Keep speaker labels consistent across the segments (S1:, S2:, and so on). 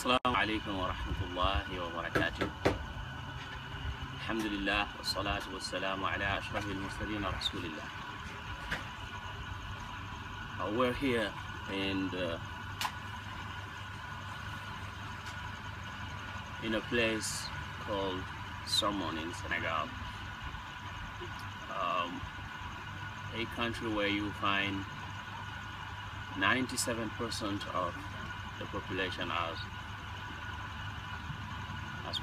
S1: السلام عليكم ورحمة الله وبركاته. الحمد لله والصلاة والسلام على أشرف المرسلين رسول الله. We're here in a place called Sermon in Senegal, a country where you find 97% of the population as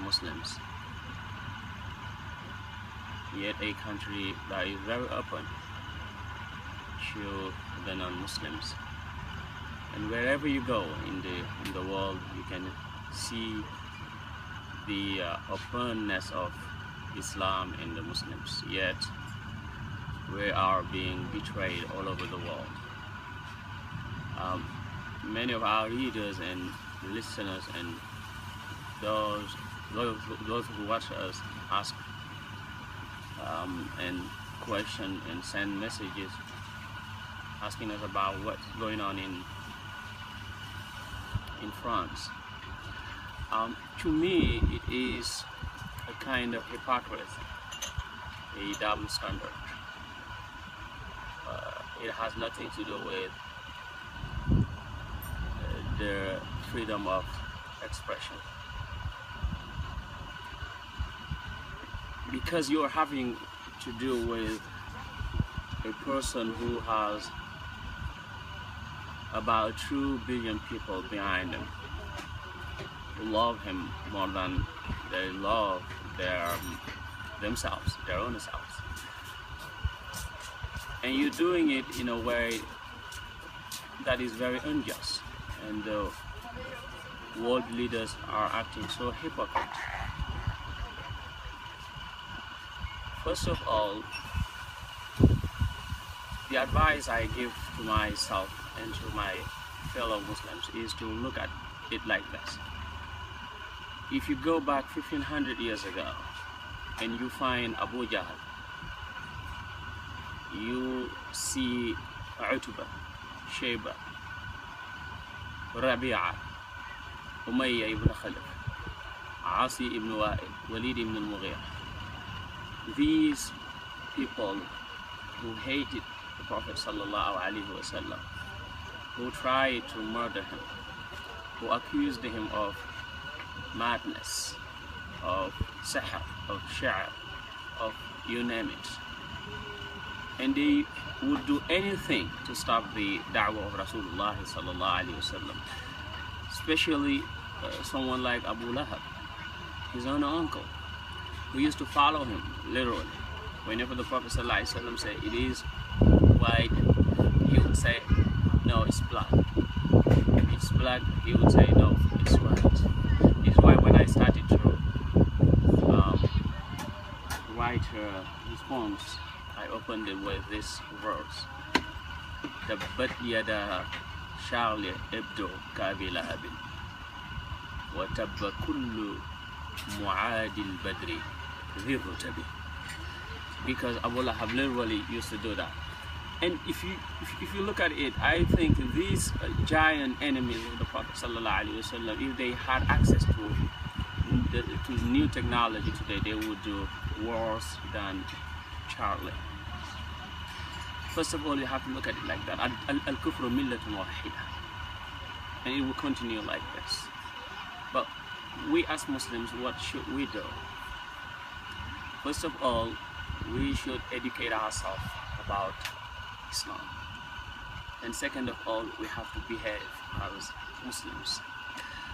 S1: Muslims, yet a country that is very open to the non-Muslims. And wherever you go in the world, you can see the openness of Islam and the Muslims, yet we are being betrayed all over the world. Many of our readers and listeners and those who watch us ask and question and send messages asking us about what's going on in France. To me, it is a kind of hypocrisy, a double standard. It has nothing to do with the freedom of expression, because you are having to do with a person who has about 2 billion people behind him who love him more than they love themselves, their own selves. And you're doing it in a way that is very unjust, and the world leaders are acting so hypocrite. First of all, the advice I give to myself and to my fellow Muslims is to look at it like this. If you go back 1500 years ago and you find Abu Jahl, you see Utbah, Shayba, Rabi'a, Umayyah ibn Khalaf, Asi ibn Wa'il, Walid ibn al-Mughira. These people who hated the Prophet sallallahu alaihi wasallam, who tried to murder him, who accused him of madness, of sakho, of sha'ar, of you name it. And they would do anything to stop the da'wah of Rasulullah sallallahu alaihi wasallam. Especially someone like Abu Lahab, his own uncle, who used to follow him literally. Whenever the Prophet sallallahu alaihi wasallam said it is white, he would say no, it's black. If it's black, he would say no, it's white. It's why when I started to write his poems, I opened it with this verse: Tabbat yada Shārli إبدو كأبي لهب وتب كل معادي البدر ذي الرتب. Because Abu Lahab literally used to do that. And if you look at it, I think these giant enemies of the Prophet ﷺ, if they had access to new technology today, they would do worse than Shárli. First of all, you have to look at it like that. Al-kufru millatun wahida. And it will continue like this. But we as Muslims, what should we do? First of all, we should educate ourselves about Islam. And second of all, we have to behave as Muslims.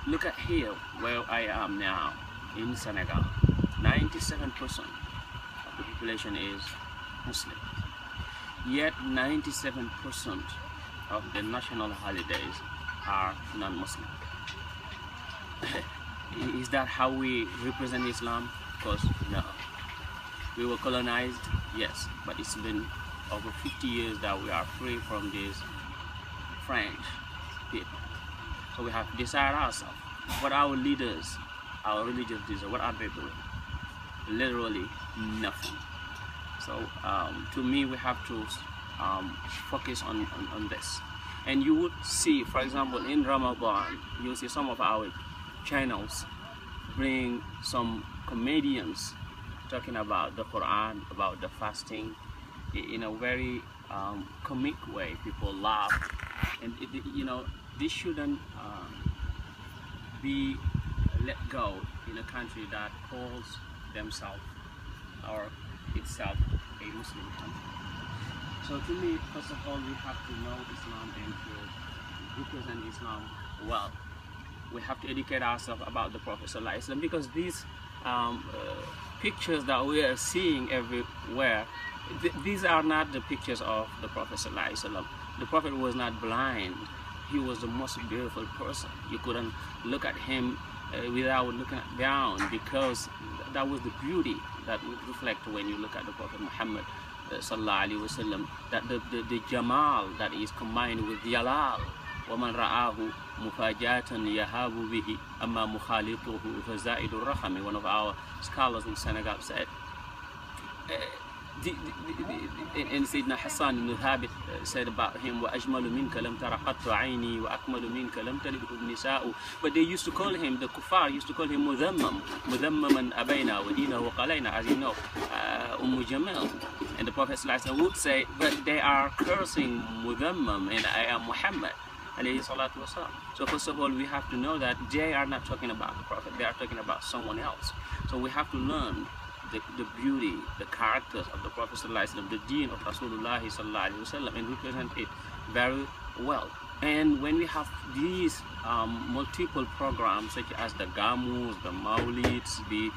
S1: Look at here where I am now in Senegal. 97% of the population is Muslim. Yet 97% of the national holidays are non-Muslim. Is that how we represent Islam? Of course, no. We were colonized, yes, but it's been over 50 years that we are free from these French people. So we have to decide ourselves. What our leaders, our religious leaders, what are they doing? Literally nothing. So to me, we have to focus on this. And you would see, for example, in Ramadan, you see some of our channels bring some comedians talking about the Quran, about the fasting, in a very comic way. People laugh, and this shouldn't be let go in a country that calls themselves or itself a Muslim country. So to me, first of all, we have to know Islam and to represent Islam well. We have to educate ourselves about the Prophet ﷺ, because these pictures that we are seeing everywhere, these are not the pictures of the Prophet ﷺ. The Prophet was not blind. He was the most beautiful person. You couldn't look at him without looking down, because that was the beauty that would reflect when you look at the Prophet Muhammad sallallahu alaihi wasallam, that the Jamal that is combined with Jalal. وَمَنْ رَآهُ مُفَاجَةً يَهَابُ بِهِ أَمَّا مُخَالِطُهُ فَزَائِدُ الرَّحَمِ. One of our scholars in Senegal said, and Sayyidina Hassan ibn Thabit said about him, وَأَجْمَلُ مِنْكَ لَمْ تَرَ قَطُّ عَيْنِي وَأَكْمَلُ مِنْكَ لَمْ تَلِدْهُ النِّسَاءُ. But they used to call him, the kuffar used to call him مُذَمَّم مُذَمَّمًا أَبَيْنَا وَدِينَهُ وَقَلَيْنَا, as you know, Jamil. And the Prophet ﷺ would say, but they are cursing Mudhammam and I am Muhammad. So first of all, we have to know that they are not talking about the Prophet, they are talking about someone else. So we have to learn the beauty, the characters of the Prophet ﷺ, the deen of Rasulullah ﷺ, and represent it very well. And when we have these multiple programs such as the Gamus, the Maulids, the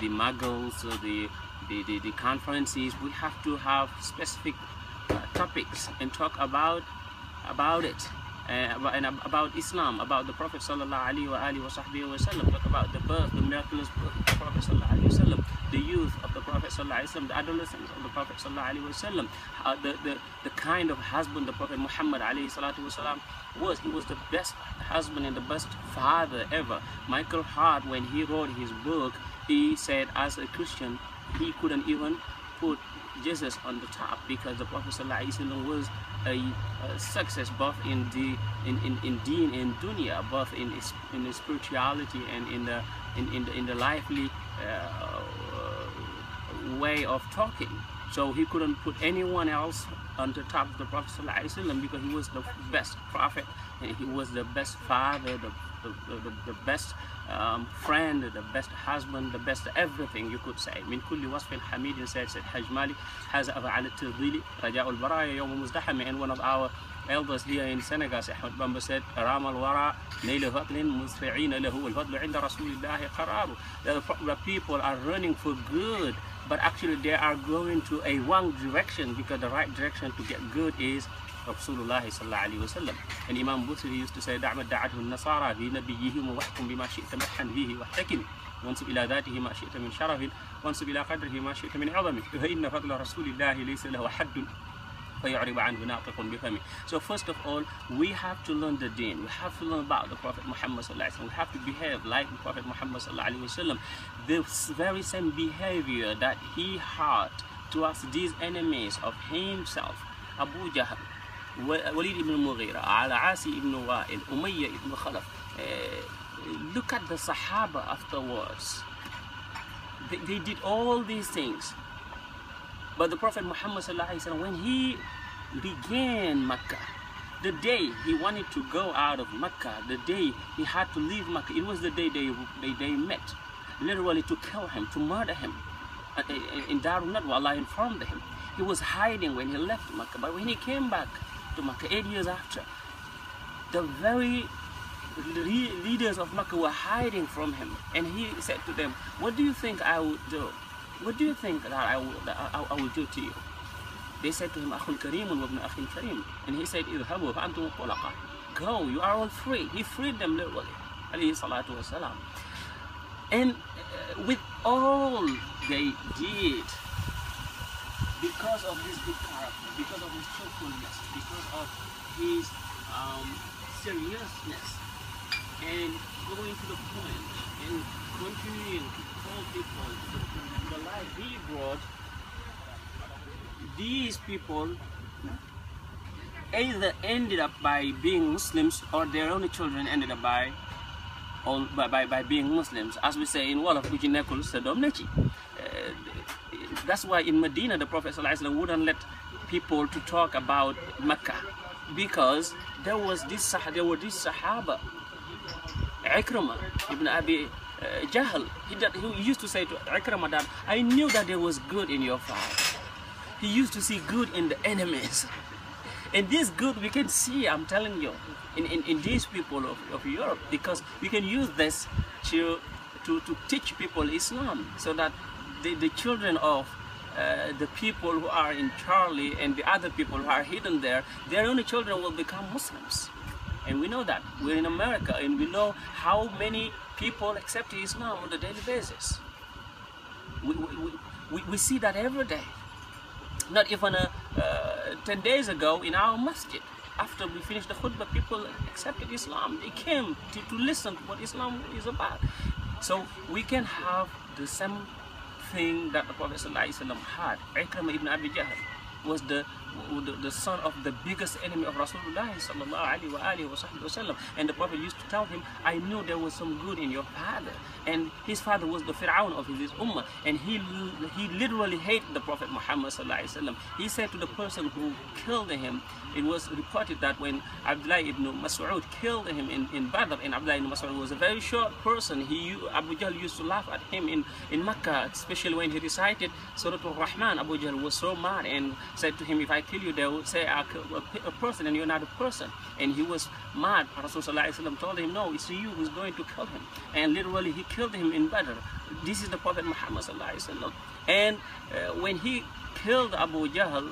S1: Muggles, the conferences, we have to have specific topics and talk about it. And about Islam, about the Prophet sallallahu alaihi wasallam, talk about the birth, the miraculous birth of the Prophet sallallahu alaihi wasallam, the youth of the Prophet sallallahu alaihi wasallam, the adolescence of the Prophet sallallahu alaihi wasallam, the kind of husband the Prophet Muhammad alaihi salatu wasallam was. He was the best husband and the best father ever. Michael Hart, when he wrote his book, he said as a Christian he couldn't even put Jesus on the top, because the Prophet ﷺ was a success both in deen and dunya, both in spirituality and in the lively way of talking. So he couldn't put anyone else on the top of the Prophet ﷺ, because he was the best prophet and he was the best father, the best friend, the best husband, the best everything you could say. من كل وصف حميد said حجمالي هذا أفعال التفضيل رجاء البرايا يوم مزدحم. And one of our elders here in Senegal, Ahmed Bamba, said رام الورى نيل فضل مسرعين له والفضل عند رسول الله قرار. The people are running for good, but actually they are going to a wrong direction, because the right direction to get good is Rasulullah sallallahu alaihi wasallam. And Imam Busiri used to say, دع ما دعته النصارى في نبيهم واحكم بما شئت مدحا فيه واحتكم وانسب إلى ذاته ما شئت من شرف وانسب إلى قدره ما شئت من عظم فإن فضل رسول الله ليس له حد فيعرب عنه ناطق بفمه. So first of all, we have to learn the deen. We have to learn about the Prophet Muhammad sallallahu alaihi wasallam. We have to behave like the Prophet Muhammad sallallahu alaihi wasallam. The very same behavior that he had towards these enemies of himself, Abu Jahl, Walid ibn Mughira, Al-Asi ibn Wa'il, Umayyah ibn Khalaf. Look at the Sahaba afterwards. They did all these things. But the Prophet Muhammad ﷺ, when he began Mecca, the day he wanted to go out of Mecca, the day he had to leave Mecca, it was the day they met, literally to kill him, to murder him. In Darul Nadwa, Allah informed him. He was hiding when he left Mecca, but when he came back to Mecca 8 years after, the very leaders of Mecca were hiding from him, and he said to them, what do you think I would do? What do you think that I will do to you? They said to him, أخُ الكريم وابن أخ الكريم. And he said, اذهبوا فأنتم الطلقاء. Go, you are all free. He freed them literally. عليه الصلاة والسلام. And with all they did, because of his good character, because of his truthfulness, because of his seriousness, and going to the point, and continuing to call people to the life he brought, these people either ended up by being Muslims, or their only children ended up by by being Muslims. As we say in Wolof, that's why in Medina the Prophet ﷺ wouldn't let people to talk about Mecca, because there were these Sahaba, Ikrama ibn Abi Jahl. He used to say to Ikrama that I knew that there was good in your father. He used to see good in the enemies. And this good we can see, I'm telling you, in these people of Europe, because we can use this to teach people Islam, so that the children of the people who are in Charlie and the other people who are hidden there, their only children will become Muslims. And we know that. We're in America and we know how many people accept Islam on a daily basis. We see that every day. Not even 10 days ago in our masjid, after we finished the khutbah, people accepted Islam. They came to listen to what Islam is about. So we can have the same thing that the Prophet ﷺ had. Ikrama ibn Abi Jahl was the son of the biggest enemy of Rasulullah ﷺ. And the Prophet used to tell him, I knew there was some good in your father. And his father was the Fir'aun of his ummah. And he literally hated the Prophet Muhammad ﷺ. He said to the person who killed him, it was reported that when Abdullah ibn Mas'ud killed him in Badr, and Abdullah ibn Mas'ud was a very short person, Abu Jahl used to laugh at him in Mecca, especially when he recited Surah Al-Rahman. Abu Jahl was so mad and said to him, if I kill you, they will say I killed a person and you're not a person. And he was mad. Rasulullah ﷺ told him, no, it's you who's going to kill him. And literally he killed him in Badr. This is the Prophet Muhammad ﷺ. And when he killed Abu Jahl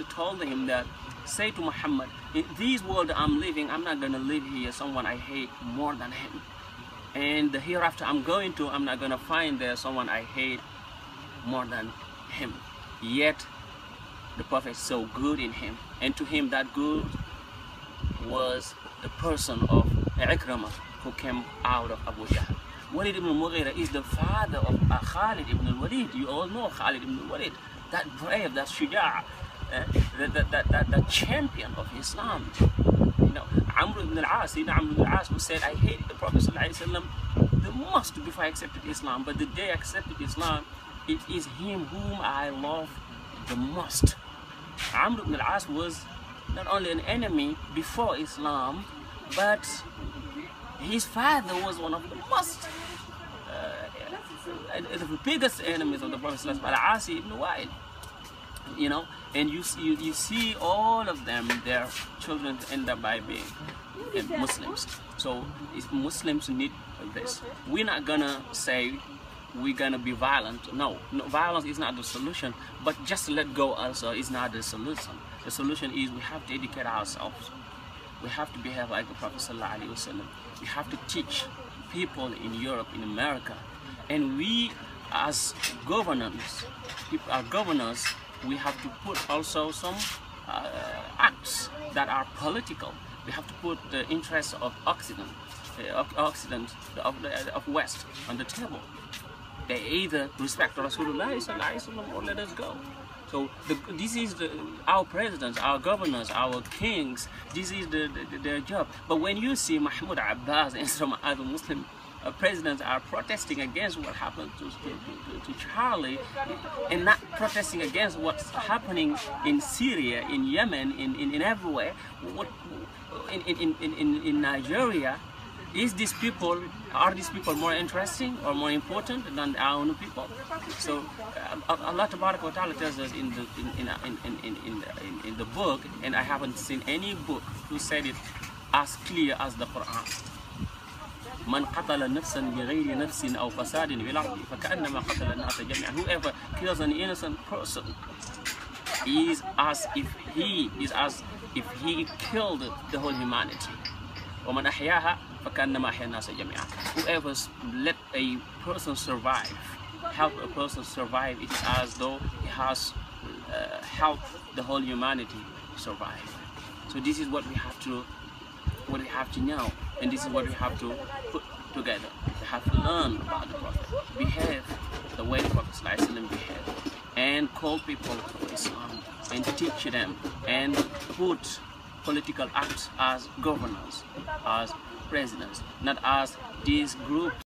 S1: told him that, say to Muhammad, in this world I'm living, I'm not going to live here someone I hate more than him. And the hereafter I'm not going to find there someone I hate more than him. Yet the Prophet saw good in him, and to him that good was the person of Ikrama, who came out of Abu Jahl. Walid ibn Mughira is the father of Khalid ibn al-Walid. You all know Khalid ibn al-Walid, that brave, that shuja', that champion of Islam. You know, Amr ibn al-As, who said, I hated the Prophet ﷺ the most before I accepted Islam, but the day I accepted Islam, it is him whom I love the most. Amr ibn al-As was not only an enemy before Islam, but his father was one of the most the biggest enemies of the Prophet ﷺ, Al-Asi ibn Wa'il. You know, and you see all of them, their children end up by being Muslims. So Muslims need this. We're not gonna say we're gonna be violent. No, violence is not the solution, but just let go also is not the solution. The solution is we have to educate ourselves. We have to behave like the Prophet ﷺ. We have to teach people in Europe, in America, and we as governors, we have to put also some acts that are political. We have to put the interests of Occident, of West on the table. They either respect Rasulullah or let us go. So this is our presidents, our governors, our kings. This is their job. But when you see Mahmoud Abbas and some other Muslim presidents are protesting against what happened to Charlie, and not protesting against what's happening in Syria, in Yemen, in everywhere, in Nigeria, are these people more interesting or more important than our own people? So Allah Ta'ala tells us in the book, and I haven't seen any book who said it as clear as the Quran. من قتل نفسا بغير نفس أو فساد في الأرض فكأنما قتل الناس جميعا. Whoever kills an innocent person is as if he killed the whole humanity. ومن أحياها فكأنما أحيا الناس جميعا. Whoever let a person survive, help a person survive, it's as though he has helped the whole humanity survive. So this is what we have to know, and this is what we have to put together. We have to learn about the Prophet, behave the way the Prophet ﷺ behaved, and call people to Islam, and teach them, and put political acts as governors, as presidents, not as these groups